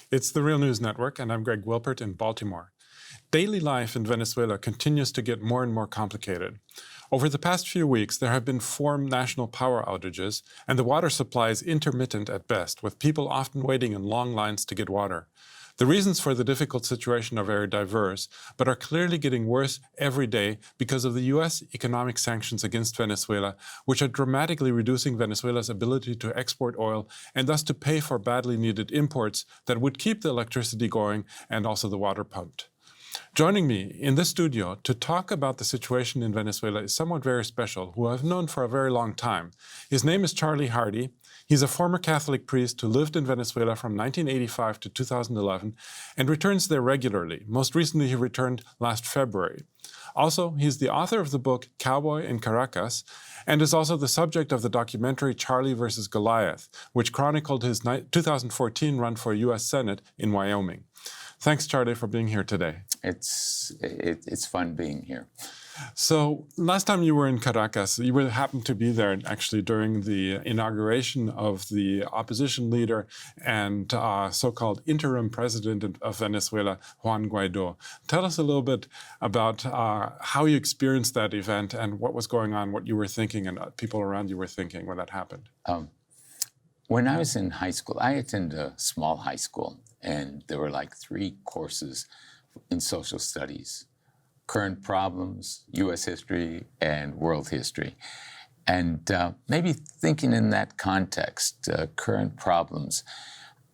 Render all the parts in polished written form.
It's the Real News Network, and I'm Greg Wilpert in Baltimore. Daily life in Venezuela continues to get more and more complicated. Over the past few weeks, there have been 4 national power outages, and the water supply is intermittent at best, with people often waiting in long lines to get water. The reasons for the difficult situation are very diverse, but are clearly getting worse every day because of the U.S. economic sanctions against Venezuela, which are dramatically reducing Venezuela's ability to export oil and thus to pay for badly needed imports that would keep the electricity going and also the water pumped. Joining me in the studio to talk about the situation in Venezuela is someone very special who I've known for a very long time. His name is Charlie Hardy. He's a former Catholic priest who lived in Venezuela from 1985 to 2011 and returns there regularly. Most recently, he returned last February. Also, he's the author of the book Cowboy in Caracas and is also the subject of the documentary Charlie versus Goliath, which chronicled his 2014 run for U.S. Senate in Wyoming. Thanks, Charlie, for being here today. It's fun being here. So last time you were in Caracas, you happened to be there actually during the inauguration of the opposition leader and so-called interim president of Venezuela, Juan Guaidó. Tell us a little bit about how you experienced that event and what was going on, what you were thinking and people around you were thinking when that happened. When I was in high school, I attended a small high school, and there were like 3 courses in social studies: current problems, U.S. history, and world history. And maybe thinking in that context, current problems,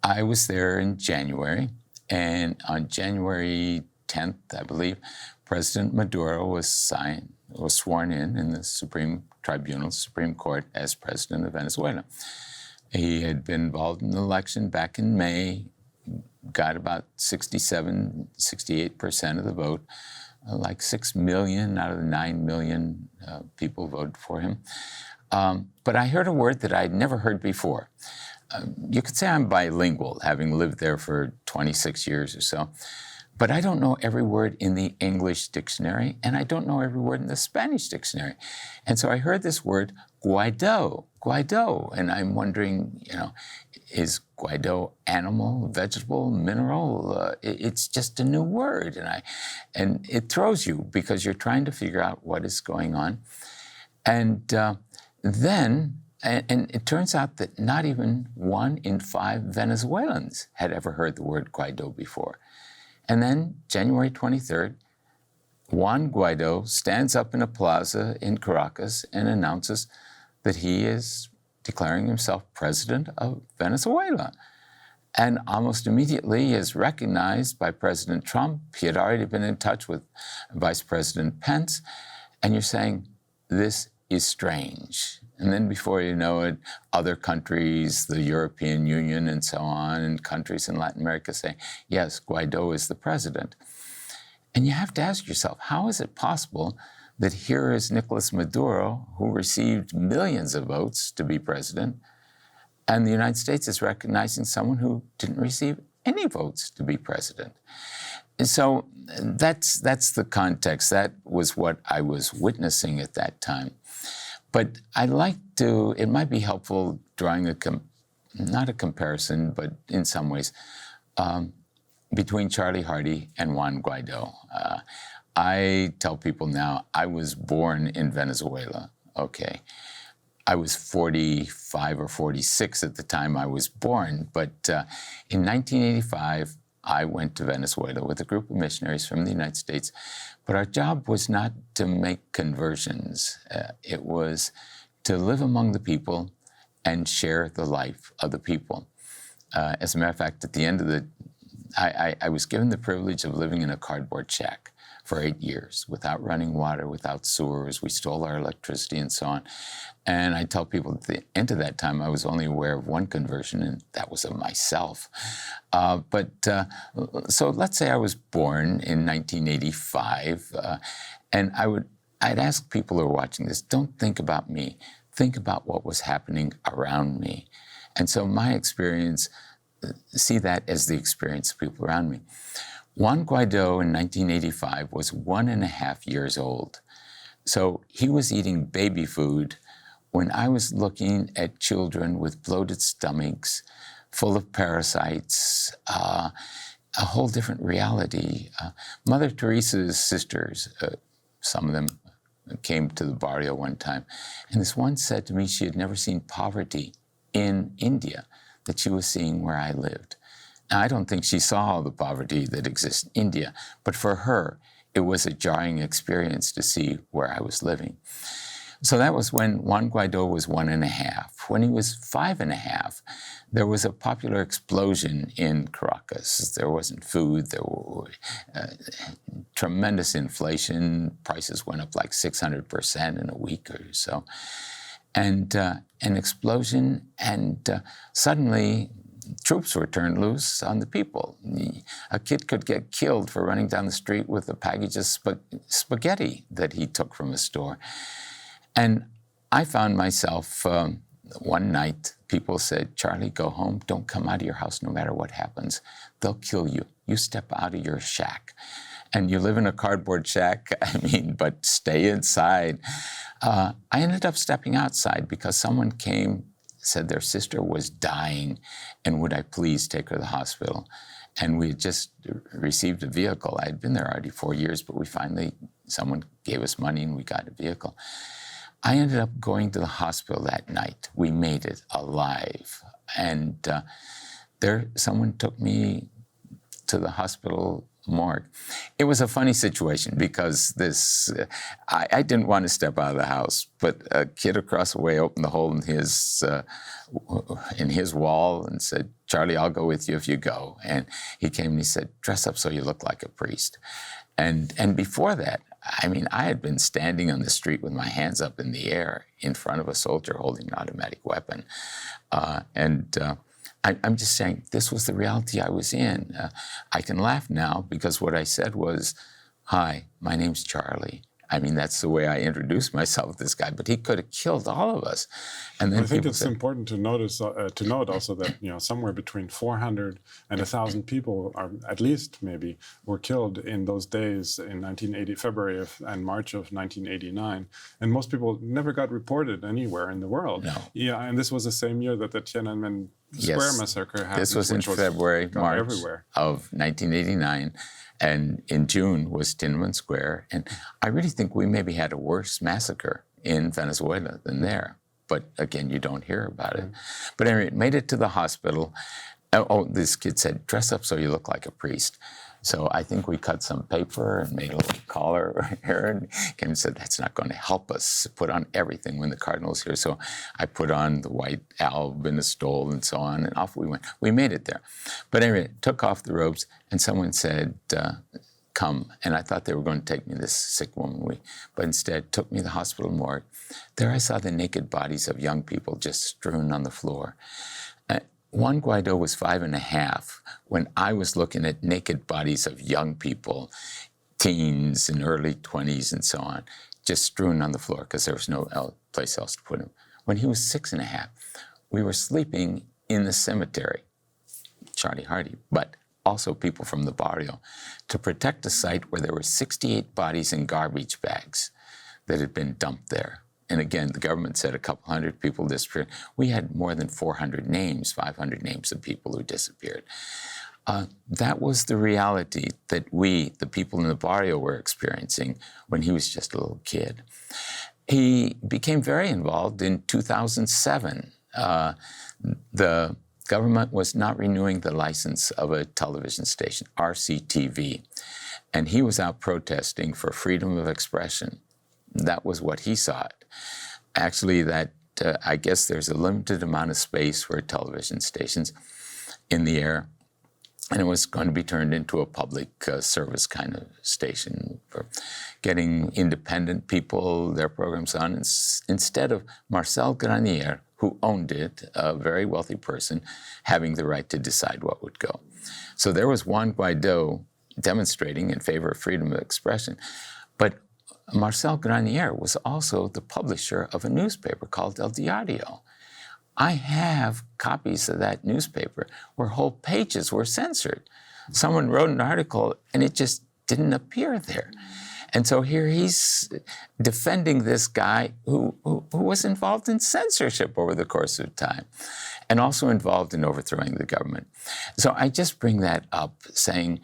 I was there in January, and on January 10th, I believe, President Maduro was sworn in the Supreme Tribunal, Supreme Court, as president of Venezuela. He had been involved in the election back in May, got about 68% of the vote. Like 6 million out of the 9 million people voted for him. But I heard a word that I'd never heard before. You could say I'm bilingual, having lived there for 26 years or so. But I don't know every word in the English dictionary, and I don't know every word in the Spanish dictionary. And so I heard this word, Guaidó, Guaidó. And I'm wondering, is Guaidó animal, vegetable, mineral? It's just a new word. And it throws you because you're trying to figure out what is going on. And then it turns out that not even 1 in 5 Venezuelans had ever heard the word Guaidó before. And then January 23rd, Juan Guaidó stands up in a plaza in Caracas and announces that he is declaring himself president of Venezuela. And almost immediately is recognized by President Trump. He had already been in touch with Vice President Pence. And you're saying, this is strange. And then before you know it, other countries, the European Union and so on, and countries in Latin America say, yes, Guaidó is the president. And you have to ask yourself, how is it possible that here is Nicolas Maduro, who received millions of votes to be president, and the United States is recognizing someone who didn't receive any votes to be president? And so that's the context. That was what I was witnessing at that time. But it might be helpful drawing not a comparison, but in some ways, between Charlie Hardy and Juan Guaidó. I tell people now, I was born in Venezuela, okay. I was 45 or 46 at the time I was born, but in 1985, I went to Venezuela with a group of missionaries from the United States, but our job was not to make conversions. It was to live among the people and share the life of the people. As a matter of fact, at the end of I was given the privilege of living in a cardboard shack for 8 years without running water, without sewers. We stole our electricity and so on. And I tell people at the end of that time, I was only aware of one conversion, and that was of myself. So let's say I was born in 1985, and I'd ask people who are watching this, don't think about me. Think about what was happening around me. And so my experience, see that as the experience of people around me. Juan Guaidó in 1985 was 1.5 years old. So he was eating baby food when I was looking at children with bloated stomachs, full of parasites, a whole different reality. Mother Teresa's sisters, some of them came to the barrio one time, and this one said to me she had never seen poverty in India that she was seeing where I lived. Now, I don't think she saw all the poverty that exists in India, but for her, it was a jarring experience to see where I was living. So that was when Juan Guaidó was 1.5. When he was 5.5, there was a popular explosion in Caracas. There wasn't food, there were tremendous inflation. Prices went up like 600% in a week or so. And an explosion, and suddenly troops were turned loose on the people. A kid could get killed for running down the street with a package of spaghetti that he took from a store. And I found myself, one night, people said, "Charlie, go home. Don't come out of your house no matter what happens. They'll kill you. You step out of your shack." And you live in a cardboard shack, but stay inside. I ended up stepping outside because someone came, said their sister was dying, and would I please take her to the hospital? And we had just received a vehicle. I had been there already 4 years, but someone gave us money and we got a vehicle. I ended up going to the hospital that night. We made it alive. And someone took me to the hospital morgue. It was a funny situation because I didn't want to step out of the house, but a kid across the way opened the hole in his wall and said, "Charlie, I'll go with you if you go." And he came and he said, "Dress up so you look like a priest." And before that, I had been standing on the street with my hands up in the air in front of a soldier holding an automatic weapon. I'm just saying this was the reality I was in. I can laugh now because what I said was, "Hi, my name's Charlie." That's the way I introduced myself to this guy, but he could have killed all of us. And then I think it's important to note also that somewhere between 400 and 1,000 people, are at least maybe, were killed in those days in February and March of 1989, and most people never got reported anywhere in the world. No. Yeah, and this was the same year that the Tiananmen Square massacre happened. This was in February, March everywhere. Of 1989. And in June was Tiananmen Square. And I really think we maybe had a worse massacre in Venezuela than there. But again, you don't hear about it. But anyway, it made it to the hospital. This kid said, "Dress up so you look like a priest." So I think we cut some paper and made a little collar here and came and said, "That's not going to help us put on everything when the cardinal's here." So I put on the white alb and a stole and so on, and off we went. We made it there. But anyway, took off the robes, and someone said, "Come." And I thought they were going to take me to this sick woman, but instead took me to the hospital morgue. There I saw the naked bodies of young people just strewn on the floor. Juan Guaidó was 5.5 when I was looking at naked bodies of young people, teens and early 20s and so on, just strewn on the floor because there was no place else to put them. When he was 6.5, we were sleeping in the cemetery, Charlie Hardy, but also people from the barrio, to protect a site where there were 68 bodies in garbage bags that had been dumped there. And again, the government said a couple hundred people disappeared. We had more than 400 names, 500 names of people who disappeared. That was the reality that we, the people in the barrio, were experiencing when he was just a little kid. He became very involved in 2007. The government was not renewing the license of a television station, RCTV, and he was out protesting for freedom of expression. That was what he sought. Actually, I guess there's a limited amount of space for television stations in the air, and it was going to be turned into a public service kind of station for getting independent people their programs on, instead of Marcel Granier, who owned it, a very wealthy person, having the right to decide what would go. So there was Juan Guaidó demonstrating in favor of freedom of expression, but Marcel Granier was also the publisher of a newspaper called El Diario. I have copies of that newspaper where whole pages were censored. Someone wrote an article and it just didn't appear there. And so here he's defending this guy who was involved in censorship over the course of time and also involved in overthrowing the government. So I just bring that up saying,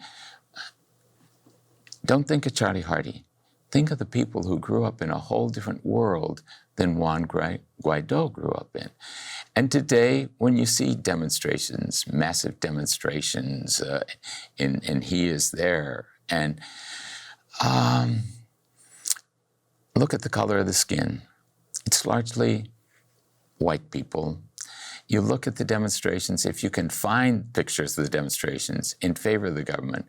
don't think of Charlie Hardy. Think of the people who grew up in a whole different world than Juan Guaidó grew up in. And today, when you see demonstrations, massive demonstrations, and he is there, and look at the color of the skin. It's largely white people. You look at the demonstrations, if you can find pictures of the demonstrations in favor of the government,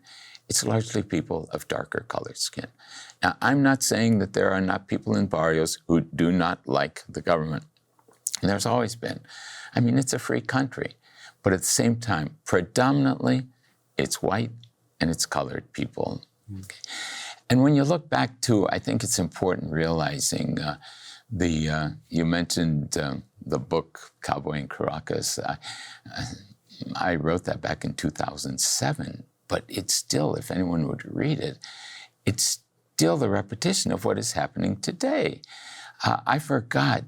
it's largely people of darker colored skin. Now, I'm not saying that there are not people in barrios who do not like the government. And there's always been. I mean, it's a free country. But at the same time, predominantly, it's white and it's colored people. Okay. And when you look back to, I think it's important realizing you mentioned the book Cowboy in Caracas. I wrote that back in 2007. But it's still, if anyone would read it, it's still the repetition of what is happening today. I forgot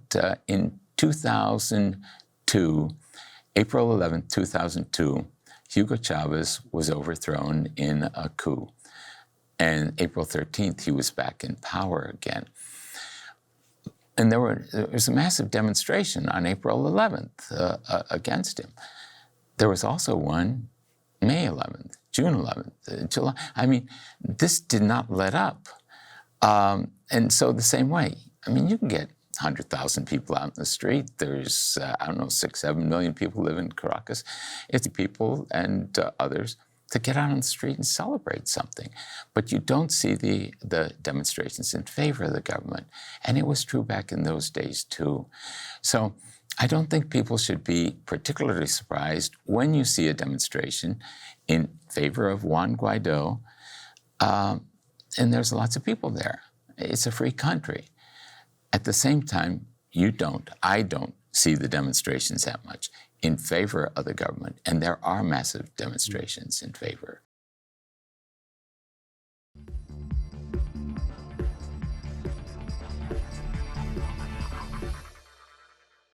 in 2002, April 11th, 2002, Hugo Chavez was overthrown in a coup. And April 13th, he was back in power again. And there was a massive demonstration on April 11th against him. There was also one May 11th. June 11th, July. I mean, this did not let up. And so the same way, I mean, you can get 100,000 people out in the street. There's, 6, 7 million people live in Caracas. It's people and others to get out on the street and celebrate something. But you don't see the demonstrations in favor of the government. And it was true back in those days, too. So I don't think people should be particularly surprised when you see a demonstration in favor of Juan Guaidó, and there's lots of people there. It's a free country. At the same time, I don't see the demonstrations that much in favor of the government, and there are massive demonstrations in favor